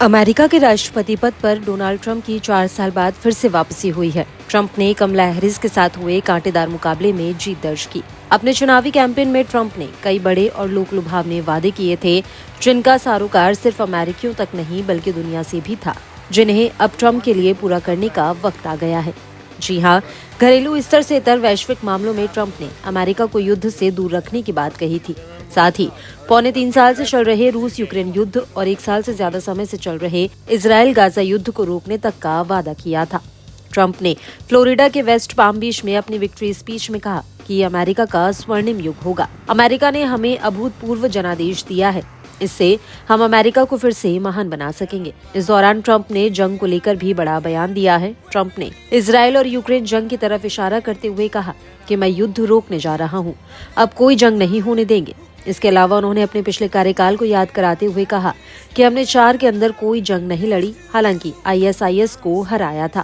America के राष्ट्रपति पद पर डोनाल्ड ट्रंप की 4 साल बाद फिर से वापसी हुई है। ट्रंप ने कमला हैरिस के साथ हुए कांटेदार मुकाबले में जीत दर्ज की। अपने चुनावी कैंपेन में ट्रंप ने कई बड़े और लोक लुभावने वादे किए थे, जिनका सरोकार सिर्फ अमेरिकियों तक नहीं बल्कि दुनिया से भी था, जिन्हें अब ट्रंप के लिए पूरा करने का वक्त आ गया है। जी हाँ, घरेलू स्तर से इतर वैश्विक मामलों में ट्रंप ने अमेरिका को युद्ध से दूर रखने की बात कही थी। साथ ही 3.25 साल से चल रहे रूस यूक्रेन युद्ध और 1 साल से ज्यादा समय से चल रहे इजराइल गाजा युद्ध को रोकने तक का वादा किया था। ट्रंप ने फ्लोरिडा के वेस्ट पाम बीच में अपनी विक्ट्री स्पीच में कहा कि ये अमेरिका का स्वर्णिम युग होगा। अमेरिका ने हमें अभूतपूर्व जनादेश दिया है, इससे हम अमेरिका को फिर से महान बना सकेंगे। इस दौरान ट्रंप ने जंग को लेकर भी बड़ा बयान दिया है। ट्रंप ने इजराइल और यूक्रेन जंग की तरफ इशारा करते हुए कहा कि मैं युद्ध रोकने जा रहा हूं, अब कोई जंग नहीं होने देंगे। इसके अलावा उन्होंने अपने पिछले कार्यकाल को याद कराते हुए कहा कि हमने 4 के अंदर कोई जंग नहीं लड़ी, हालांकि ISIS को हराया था।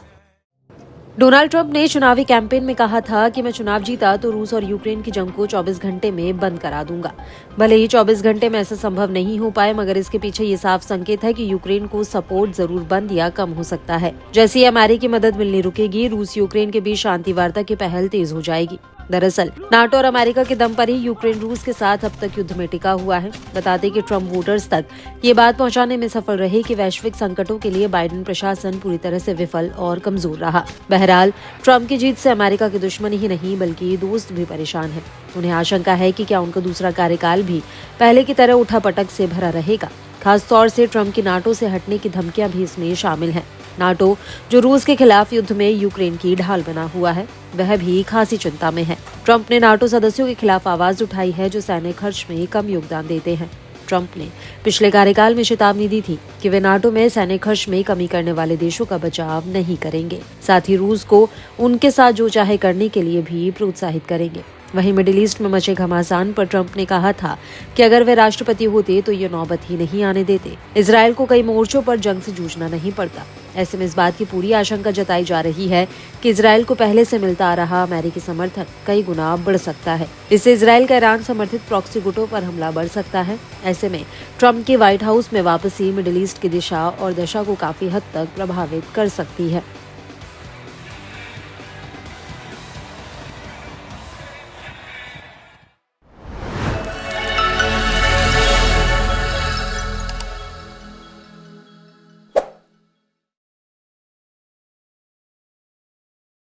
डोनाल्ड ट्रंप ने चुनावी कैंपेन में कहा था कि मैं चुनाव जीता तो रूस और यूक्रेन की जंग को 24 घंटे में बंद करा दूंगा। भले ही 24 घंटे में ऐसा संभव नहीं हो पाए, मगर इसके पीछे ये साफ संकेत है कि यूक्रेन को सपोर्ट जरूर बंद या कम हो सकता है। जैसे ही अमेरिकी मदद मिलनी रुकेगी, रूस यूक्रेन के बीच शांति वार्ता की पहल तेज हो जाएगी। दरअसल नाटो और अमेरिका के दम पर ही यूक्रेन रूस के साथ अब तक युद्ध में टिका हुआ है। बता दें कि ट्रंप वोटर्स तक ये बात पहुंचाने में सफल रहे कि वैश्विक संकटों के लिए बाइडेन प्रशासन पूरी तरह से विफल और कमजोर रहा। बहरहाल ट्रंप की जीत से अमेरिका के दुश्मन ही नहीं बल्कि दोस्त भी परेशान हैं। उन्हें आशंका है कि क्या उनका दूसरा कार्यकाल भी पहले की तरह उठापटक से भरा रहेगा। खास तौर से ट्रंप की नाटो से हटने की धमकियां भी इसमें शामिल हैं। नाटो, जो रूस के खिलाफ युद्ध में यूक्रेन की ढाल बना हुआ है, वह भी खासी चिंता में है। ट्रंप ने नाटो सदस्यों के खिलाफ आवाज उठाई है जो सैन्य खर्च में कम योगदान देते हैं। ट्रंप ने पिछले कार्यकाल में चेतावनी दी थी कि वे नाटो में सैन्य खर्च में कमी करने वाले देशों का बचाव नहीं करेंगे, साथ ही रूस को उनके साथ जो चाहे करने के लिए भी प्रोत्साहित करेंगे। वहीं मिडिल ईस्ट में मचे घमासान पर ट्रंप ने कहा था कि अगर वे राष्ट्रपति होते तो ये नौबत ही नहीं आने देते। इजराइल को कई मोर्चों पर जंग से जूझना नहीं पड़ता। ऐसे में इस बात की पूरी आशंका जताई जा रही है कि इजराइल को पहले से मिलता आ रहा अमेरिकी समर्थन कई गुना बढ़ सकता है। इससे इजराइल का ईरान समर्थित प्रॉक्सी गुटों पर हमला बढ़ सकता है। ऐसे में ट्रंप की व्हाइट हाउस में वापसी मिडिल ईस्ट की दिशा और दशा को काफी हद तक प्रभावित कर सकती है।